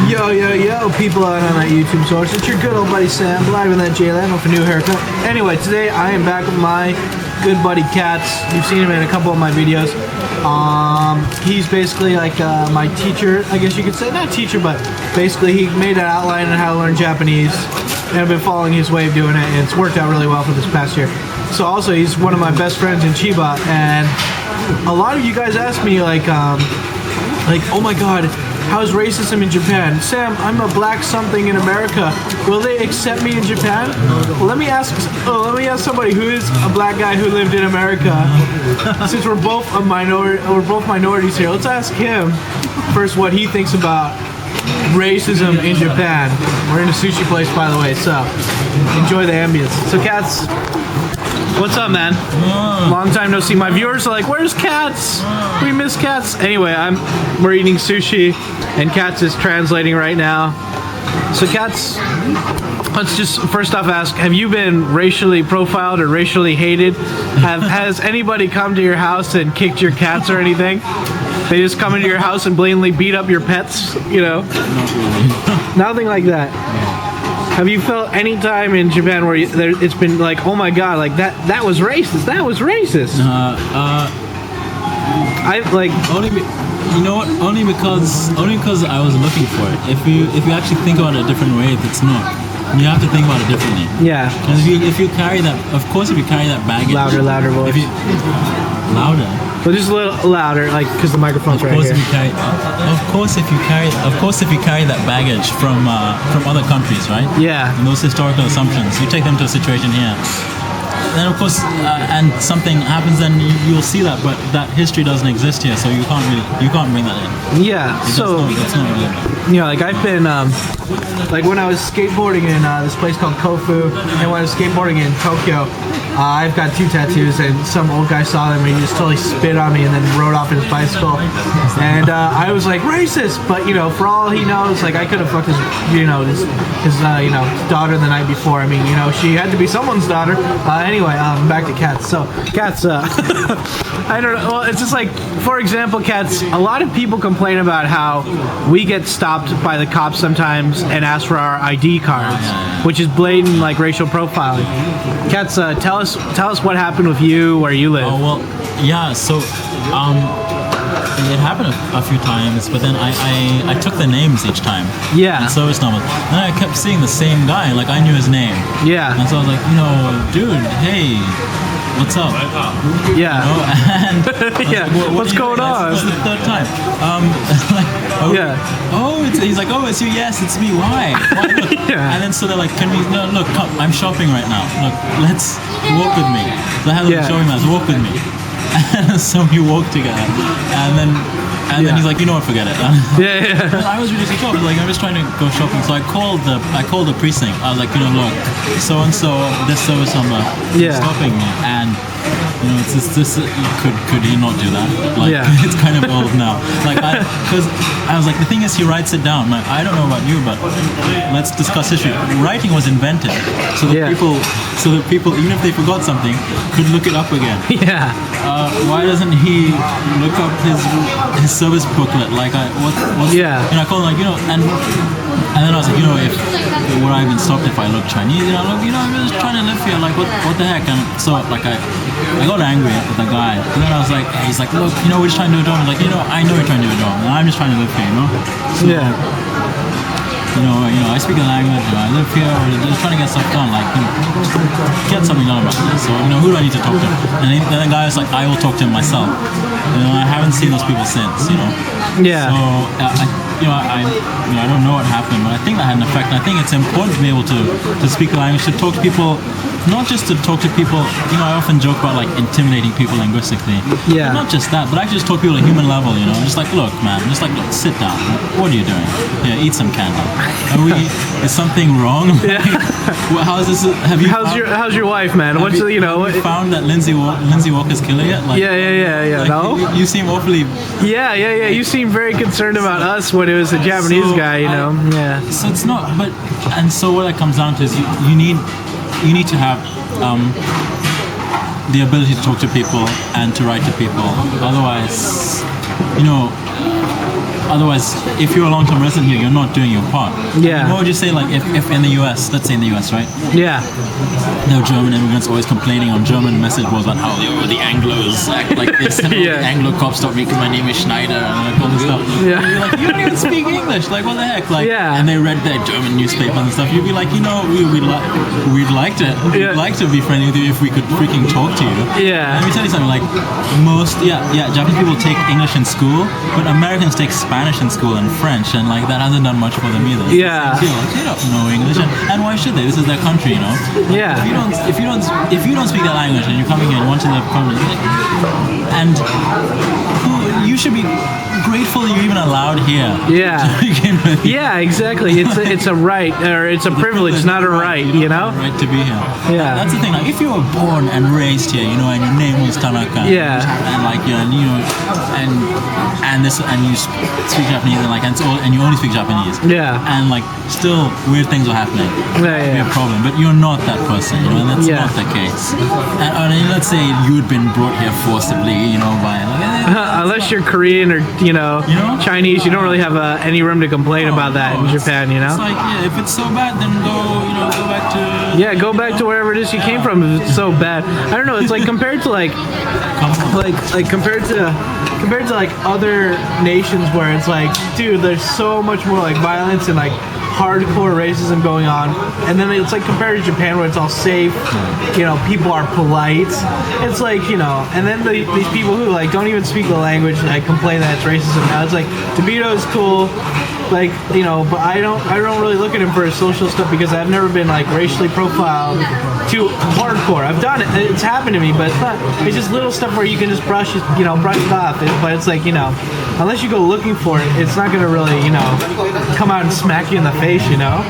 Yo, people out on that YouTube source. It's your good old buddy Sam, live in that J-Land with a new haircut. Anyway, today I am back with my good buddy Khatz. You've seen him in a couple of my videos. He's basically like my teacher, I guess you could say. Not teacher, but basically he made an outline on how to learn Japanese. And I've been following his way of doing it, and it's worked out really well for this past year. So also, he's one of my best friends in Chiba, and a lot of you guys ask me like, oh my god, how's racism in Japan? Sam, I'm a black something in America. Will they accept me in Japan? Well, let me ask somebody who is a black guy who lived in America. Since we're both minorities here, let's ask him first what he thinks about racism in Japan. We're in a sushi place, by the way, so enjoy the ambience. So, Khatz, what's up, man? Long time no see. My viewers are like, where's Khatz? We miss Khatz. Anyway, we're eating sushi, and Khatz is translating right now. So, Khatz, let's just first off ask, have you been racially profiled or racially hated? Has anybody come to your house and kicked your cats or anything? They just come into your house and blatantly beat up your pets, you know? Nothing like that. Have you felt any time in Japan where it's been like, oh my god, like that was racist, that was racist? I like you know what? Only because I was looking for it. If you actually think about it a different way, it's not. You have to think about it differently. Yeah. Because if you carry that, of course, if you carry that baggage. Louder voice. Louder. Well, just a little louder, like because the microphone's right here. Of course, if you carry that baggage from other countries, right? Yeah. And those historical assumptions, you take them to a situation here. Then of course, and something happens, then you'll see that, but that history doesn't exist here, so you can't bring that in. Yeah. It's not really. You know, like I've been, like when I was skateboarding in this place called Kofu, and when I was skateboarding in Tokyo, I've got 2 tattoos, and some old guy saw them and he just totally spit on me and then rode off his bicycle. And I was like, racist! But, you know, for all he knows, like I could have fucked his daughter the night before. I mean, you know, she had to be someone's daughter. Anyway, back to Khatz. So, Khatz, I don't know, well, it's just like, for example, Khatz, a lot of people complain about how we get stopped by the cops sometimes and ask for our ID cards, which is blatant, like, racial profiling. Khatz, tell us what happened with you where you live. Oh, well, yeah, so it happened a few times, but then I took the names each time. Yeah. And service numbers. Then I kept seeing the same guy, like I knew his name. Yeah. And so I was like, dude, hey, what's up? Yeah. And yeah. Like, what's going on? This is the 3rd time. Yeah. He's like, it's you. Yes, it's me. Why? Yeah. And then so they're like, no, look, come, I'm shopping right now. Look, let's walk with me. So I had them showing us, walk with me. And so we walked together. And then he's like, you know what, forget it. Yeah. I was really shocked. Like, I'm just trying to go shopping. So I called the precinct. I was like, look, so and so, this service number is stopping me, and it's this. Could he not do that? Like, it's kind of old now. Like, because I was like, the thing is, he writes it down. Like, I don't know about you, but let's discuss history. Writing was invented, so that people, even if they forgot something, could look it up again. Yeah. Why doesn't he look up his service booklet? Like, I called him, like, and then I was like, if would I even stopped if I looked Chinese? I'm just trying to live here. Like, what the heck? And so, like, I got angry at the guy. And then I was like, he's like, look, we're just trying to do a job. I was like, I know you're trying to do a job, and I'm just trying to live here, So, I speak the language, I live here, we're just trying to get stuff done, like, get something done about this. So, who do I need to talk to? And then the guy was like, I will talk to him myself. I haven't seen those people since, Yeah. So, I don't know what happened, but I think that had an effect. And I think it's important to be able to speak the language, to talk to people, not just to talk to people. I often joke about like intimidating people linguistically. Yeah. But not just that, but actually just talk to people at a human level. Just like, look, man, look, sit down. What are you doing? Yeah, eat some candy. Is something wrong? Yeah. How's this? Have you? How's your wife, man? What's have you found that Lindsay Walker's killer yet? Like, yeah. Like, no. You seem awfully. Yeah. You seem very concerned about us when it was a Japanese guy, Yeah. So it's not, and so what that comes down to is you need to have the ability to talk to people and to write to people. Otherwise, otherwise, if you're a long-term resident here, you're not doing your part. Yeah. What would you say, like, if in the US, let's say in the US, right? Yeah. There were German immigrants always complaining on German message boards about how the Anglos act like this, and Yeah. the Anglo cops don't make my name is Schneider, and like all this stuff. Yeah. You're like, you don't even speak English, like what the heck? Like, Yeah. and they read their German newspapers and stuff. You'd be like, you know, we'd like to be friendly with you if we could freaking talk to you. Yeah. Let me tell you something. Like Japanese people take English in school, but Americans take Spanish in school and French, and like that hasn't done much for them either. Yeah. They don't know English, and why should they? This is their country, you know. Yeah. If you don't speak that language and you're coming here and want to live permanently, and you should be grateful you're even allowed here. Yeah. To begin with. Yeah, exactly. It's a right, or it's a privilege, not a right. You know. Right to be here. Yeah. That's the thing. Like, if you were born and raised here, you know, and your name was Tanaka. Yeah. And like, you know, and you speak Japanese, and like, and you only speak Japanese. Yeah. And like, still weird things are happening. Yeah, It'd be a problem. But you're not that person, you know, and that's Yeah. not the case. And let's say you'd been brought here forcibly, you know, by Unless you're Korean or You know? Chinese, you don't really have any room to complain about that in Japan. You know. It's like, yeah, if it's so bad, then go back to. Yeah, go back to wherever it is you came from. If it's so bad, I don't know. It's like compared to compared to like other nations where it's like, dude, there's so much more like violence and like hardcore racism going on, and then it's like compared to Japan where it's all safe, you know, people are polite. It's like, you know, and then these people who like don't even speak the language like complain that it's racism. Now it's like DeVito is cool, like, you know, but I don't really look at him for his social stuff because I've never been like racially profiled too hardcore. I've done it, it's happened to me, but it's just little stuff where you can just brush it off. But it's like, you know, unless you go looking for it, it's not gonna really, you know, come out and smack you in the face, you know.